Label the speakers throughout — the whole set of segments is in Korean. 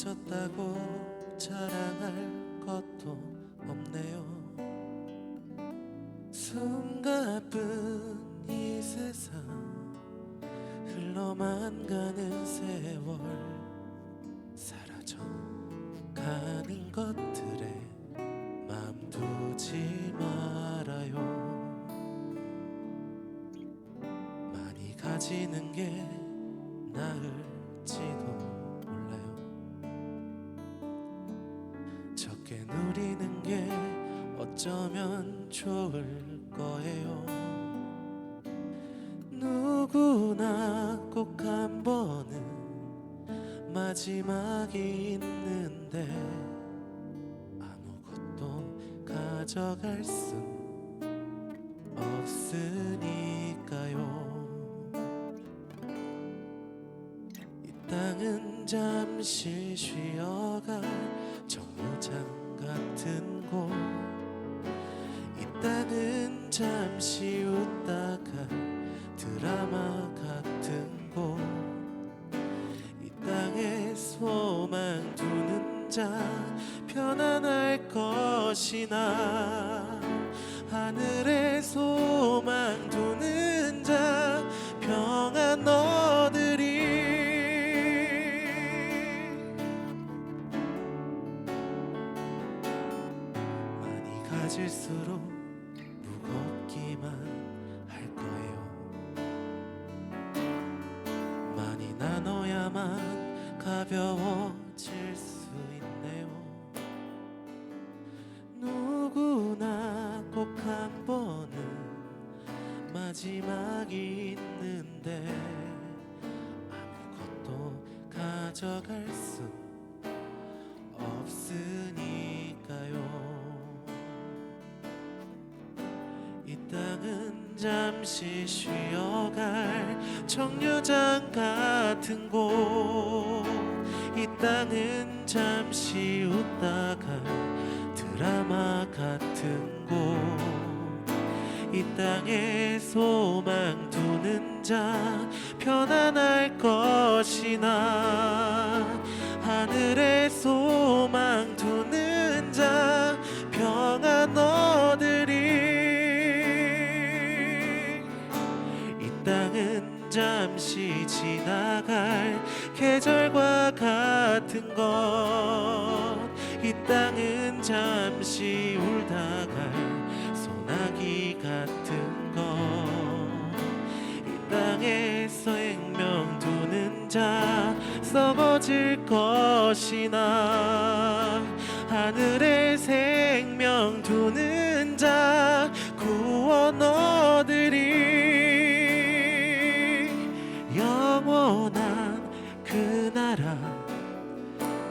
Speaker 1: 가졌다고 자랑할 것도 없네요. 숨가쁜 이 세상 흘러만 가는 세월 사라져 가는 것들에 맘 두지 말아요. 많이 가지는 게 나을지도 적게 누리는 게 어쩌면 좋을 거예요. 누구나 꼭 한 번은 마지막이 있는데 아무것도 가져갈 순 없으니까요. 이 땅은 잠시 쉬어갈 정류장 같은 곳, 이 땅은 잠시 웃다가 드라마 같은 곳, 이 땅에 소망 두는 자 편안할 것이나 하늘에 소망 두는 자 평안 얻으리. 가질수록 무겁기만 할 거예요. 많이 나눠야만 가벼워질 수 있네요. 누구나 꼭 한 번은 마지막이 있는데 아무것도 가져갈 수 없으니까요. 이 땅은 잠시 쉬어갈 정류장 같은 곳, 이 땅은 잠시 웃다가 드라마 같은 곳, 이 땅에 소망 두는 자 편안할 것이나 하늘에 소망 두는 자 평안 얻으리. 땅은 잠시 지나갈 계절과 같은 것, 이 땅은 잠시 울다갈 소나기 같은 것, 이 땅에서 생명 두는 자 썩어질 것이나 하늘에 생명 두는 자 구원 얻으리. 영원한 그 나라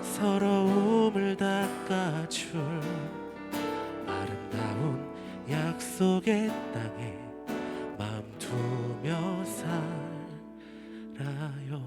Speaker 1: 서러움을 닦아줄 아름다운 약속의 땅에 마음 두며 살아요.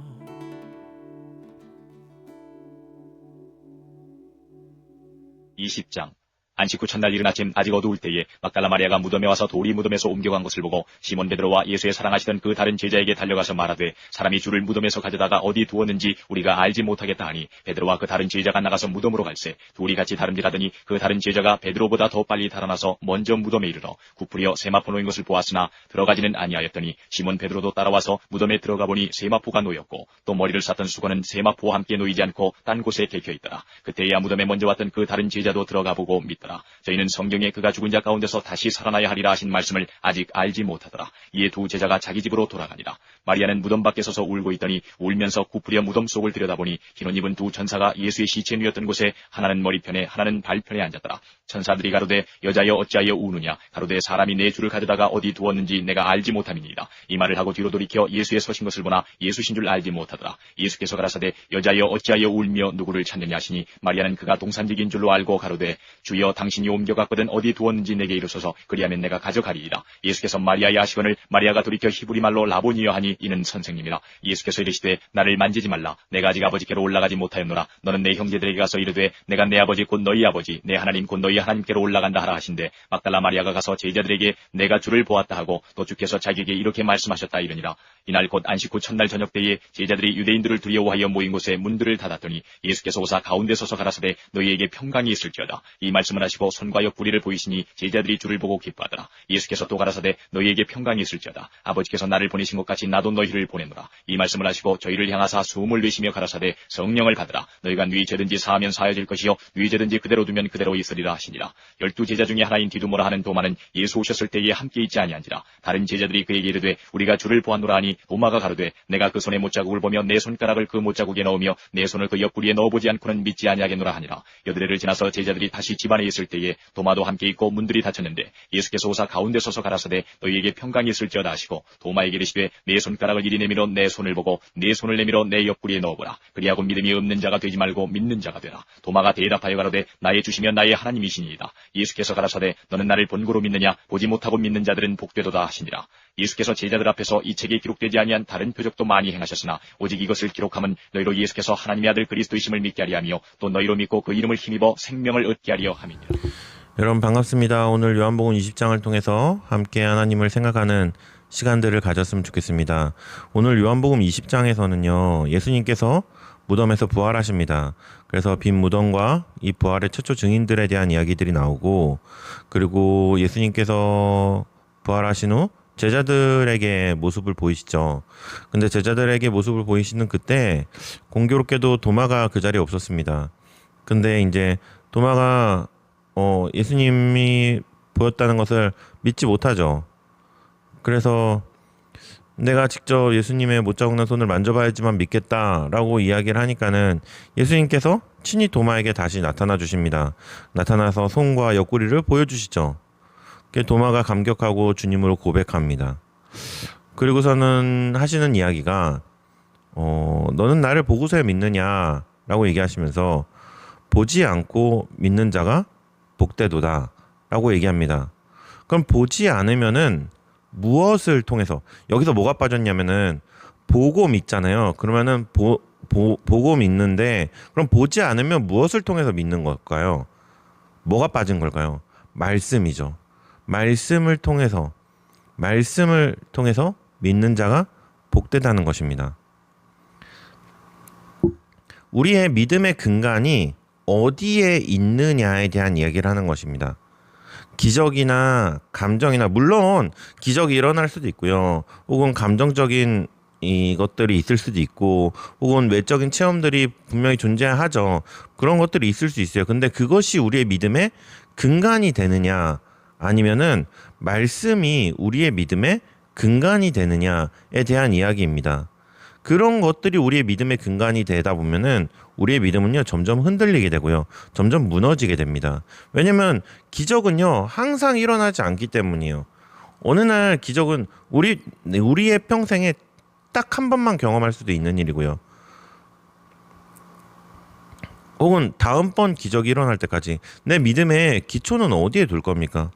Speaker 2: 20장. 안식 후 첫날 이른 아침 아직 어두울 때에 막달라 마리아가 무덤에 와서 돌이 무덤에서 옮겨간 것을 보고 시몬 베드로와 예수의 사랑하시던 그 다른 제자에게 달려가서 말하되 사람이 주를 무덤에서 가져다가 어디 두었는지 우리가 알지 못하겠다 하니 베드로와 그 다른 제자가 나가서 무덤으로 갈새 둘이 같이 다름질하더니 그 다른 제자가 베드로보다 더 빨리 달아나서 먼저 무덤에 이르러 굽으려 세마포 놓인 것을 보았으나 들어가지는 아니하였더니 시몬 베드로도 따라와서 무덤에 들어가 보니 세마포가 놓였고 또 머리를 쌌던 수건은 세마포와 함께 놓이지 않고 딴 곳에 개켜있더라. 그때야 무덤에 먼저 왔던 그 다른 제자도 들어가 보고 믿더라. 저희는 성경에 그가 죽은 자 가운데서 다시 살아나야 하리라 하신 말씀을 아직 알지 못하더라. 이에 두 제자가 자기 집으로 돌아가니라. 마리아는 무덤 밖에 서서 울고 있더니 울면서 굽으려 무덤 속을 들여다보니 흰옷 입은 두 천사가 예수의 시체 누였던 곳에 하나는 머리편에 하나는 발편에 앉았더라. 천사들이 가로되 여자여 어찌하여 우느냐. 가로되 사람이 내 주를 가져다가 어디 두었는지 내가 알지 못함이니이다. 이 말을 하고 뒤로 돌이켜 예수의 서신 것을 보나 예수신 줄 알지 못하더라. 예수께서 가라사대 여자여 어찌하여 울며 누구를 찾느냐 하시니 마리아는 그가 동산직인 줄로 알고 가로되 주여 당신이 옮겨갔거든 어디 두었는지 내게 이르소서. 그리하면 내가 가져가리이다. 예수께서 마리아의 하시거늘 마리아가 돌이켜 히브리 말로 라보니여 하니 이는 선생님이라. 예수께서 이르시되 나를 만지지 말라. 내가 아직 아버지께로 올라가지 못하였노라. 너는 내 형제들에게 가서 이르되 내가 내 아버지 곧 너희 아버지 내 하나님 곧 너희 하나님께로 올라간다 하라 하신데 막달라 마리아가 가서 제자들에게 내가 주를 보았다 하고 또 주께서 자기에게 이렇게 말씀하셨다 이르니라. 이날 곧 안식 후 첫날 저녁 때에 제자들이 유대인들을 두려워하여 모인 곳에 문들을 닫았더니 예수께서 오사 가운데 서서 가라사대 너희에게 평강이 있을지어다. 이 말씀을 하시고 손과 옆구리를 보이시니 제자들이 주를 보고 기뻐하더라. 예수께서 또 가라사대 너희에게 평강이 있을지어다. 아버지께서 나를 보내신 것 같이 나도 너희를 보내노라. 이 말씀을 하시고 저희를 향하사 숨을 내쉬며 가라사대 성령을 받으라. 너희가 네 죄든지 사하면 사해질 것이요 네 죄든지 그대로 두면 그대로 있으리라 하시니라. 12 제자 중에 하나인 디두모라 하는 도마는 예수 오셨을 때에 함께 있지 아니한지라. 다른 제자들이 그에게 이르되 우리가 주를 보았노라 하니 도마가 가로되 내가 그 손의 못자국을 보며 내 손가락을 그 못자국에 넣으며 내 손을 그 옆구리에 넣어보지 않고는 믿지 아니하겠노라 하니라. 여드레를 지나서 제자들이 다시 집안에 있을 때에 도마도 함께 있고 문들이 닫혔는데 예수께서 오사 가운데 서서 가라사대 너희에게 평강이 있을지어다 하시고 도마에게 이르시되 내 손가락을 이리 내밀어 내 손을 보고 내 손을 내밀어 내 옆구리에 넣어보라. 그리하고 믿음이 없는 자가 되지 말고 믿는 자가 되라. 도마가 대답하여 가로되 나의 주시며 나의 하나님이시니이다. 예수께서 가라사대 너는 나를 본고로 믿느냐 보지 못하고 믿는 자들은 복되도다 하시니라. 예수께서 제자들 앞에서 이 책에 기록되지 아니한 다른 표적도 많이 행하셨으나 오직 이것을 기록함은 너희로 예수께서 하나님의 아들 그리스도이심을 믿게 하려 하며 또 너희로 믿고 그 이름을 힘입어 생명을 얻게 하려 함이니라.
Speaker 3: 여러분 반갑습니다. 오늘 요한복음 20장을 통해서 함께 하나님을 생각하는 시간들을 가졌으면 좋겠습니다. 오늘 요한복음 20장에서는요. 예수님께서 무덤에서 부활하십니다. 그래서 빈 무덤과 이 부활의 최초 증인들에 대한 이야기들이 나오고 그리고 예수님께서 부활하신 후 제자들에게 모습을 보이시죠. 근데 제자들에게 모습을 보이시는 그때 공교롭게도 도마가 그 자리에 없었습니다. 근데 이제 도마가 예수님이 보였다는 것을 믿지 못하죠. 그래서 내가 직접 예수님의 못자국 난 손을 만져봐야지만 믿겠다라고 이야기를 하니까는 예수님께서 친히 도마에게 다시 나타나 주십니다. 나타나서 손과 옆구리를 보여주시죠. 도마가 감격하고 주님으로 고백합니다. 그리고서는 하시는 이야기가 너는 나를 보고서야 믿느냐라고 얘기하시면서 보지 않고 믿는 자가 복되도다 라고 얘기합니다. 그럼 보지 않으면은 무엇을 통해서 여기서 뭐가 빠졌냐면은 보고 믿잖아요. 그러면은 보고 믿는데 그럼 보지 않으면 무엇을 통해서 믿는 걸까요? 뭐가 빠진 걸까요? 말씀이죠. 말씀을 통해서 믿는 자가 복되다는 것입니다. 우리의 믿음의 근간이 어디에 있느냐에 대한 이야기를 하는 것입니다. 기적이나 감정이나 물론 기적이 일어날 수도 있고요. 혹은 감정적인 이것들이 있을 수도 있고 혹은 외적인 체험들이 분명히 존재하죠. 그런 것들이 있을 수 있어요. 근데 그것이 우리의 믿음의 근간이 되느냐 아니면은 말씀이 우리의 믿음의 근간이 되느냐에 대한 이야기입니다. 그런 것들이 우리의 믿음의 근간이 되다 보면은 우리의 믿음은요 점점 흔들리게 되고요 점점 무너지게 됩니다. 왜냐면 기적은요 항상 일어나지 않기 때문이에요. 어느 날 기적은 우리의 평생에 딱 한 번만 경험할 수도 있는 일이고요. 혹은 다음번 기적이 일어날 때까지 내 믿음의 기초는 어디에 둘 겁니까?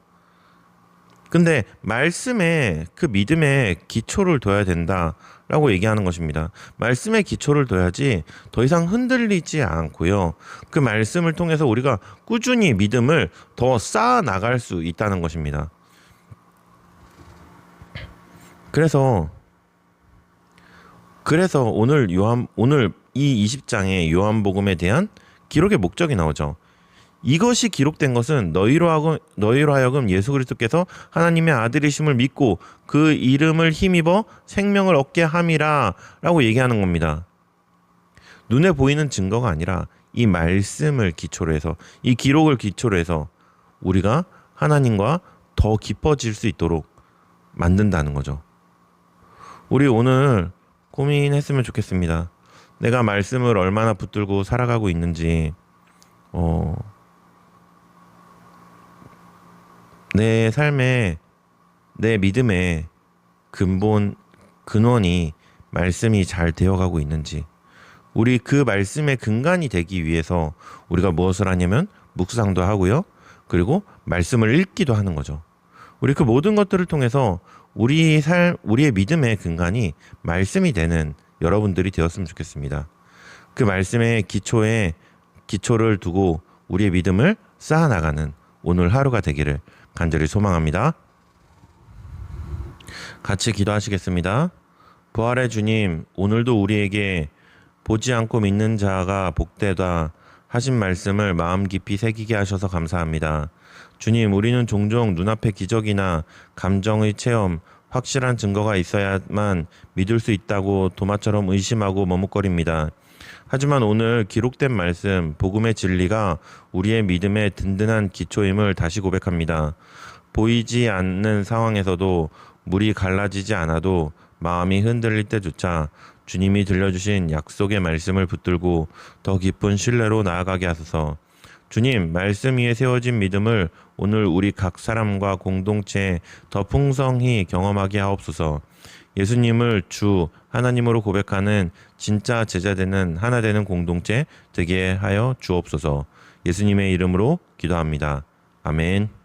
Speaker 3: 근데 말씀에 그 믿음의 기초를 둬야 된다라고 얘기하는 것입니다. 말씀의 기초를 둬야지 더 이상 흔들리지 않고요. 그 말씀을 통해서 우리가 꾸준히 믿음을 더 쌓아 나갈 수 있다는 것입니다. 그래서 오늘 이 20장의 요한복음에 대한 기록의 목적이 나오죠. 이것이 기록된 것은 너희로 하여금 예수 그리스도께서 하나님의 아들이심을 믿고 그 이름을 힘입어 생명을 얻게 함이라 라고 얘기하는 겁니다. 눈에 보이는 증거가 아니라 이 말씀을 기초로 해서 이 기록을 기초로 해서 우리가 하나님과 더 깊어질 수 있도록 만든다는 거죠. 우리 오늘 고민했으면 좋겠습니다. 내가 말씀을 얼마나 붙들고 살아가고 있는지 내 삶에 내 믿음의 근원이 말씀이 잘 되어가고 있는지 우리 그 말씀의 근간이 되기 위해서 우리가 무엇을 하냐면 묵상도 하고요. 그리고 말씀을 읽기도 하는 거죠. 우리 그 모든 것들을 통해서 우리의 믿음의 근간이 말씀이 되는 여러분들이 되었으면 좋겠습니다. 그 말씀의 기초를 두고 우리의 믿음을 쌓아나가는 오늘 하루가 되기를 간절히 소망합니다. 같이 기도하시겠습니다. 부활의 주님, 오늘도 우리에게 보지 않고 믿는 자가 복되다 하신 말씀을 마음 깊이 새기게 하셔서 감사합니다. 주님, 우리는 종종 눈앞의 기적이나 감정의 체험, 확실한 증거가 있어야만 믿을 수 있다고 도마처럼 의심하고 머뭇거립니다. 하지만 오늘 기록된 말씀, 복음의 진리가 우리의 믿음의 든든한 기초임을 다시 고백합니다. 보이지 않는 상황에서도 물이 갈라지지 않아도 마음이 흔들릴 때조차 주님이 들려주신 약속의 말씀을 붙들고 더 깊은 신뢰로 나아가게 하소서. 주님, 말씀 위에 세워진 믿음을 오늘 우리 각 사람과 공동체에 더 풍성히 경험하게 하옵소서. 예수님을 주 하나님으로 고백하는 진짜 제자되는 하나 되는 공동체 되게 하여 주옵소서. 예수님의 이름으로 기도합니다. 아멘.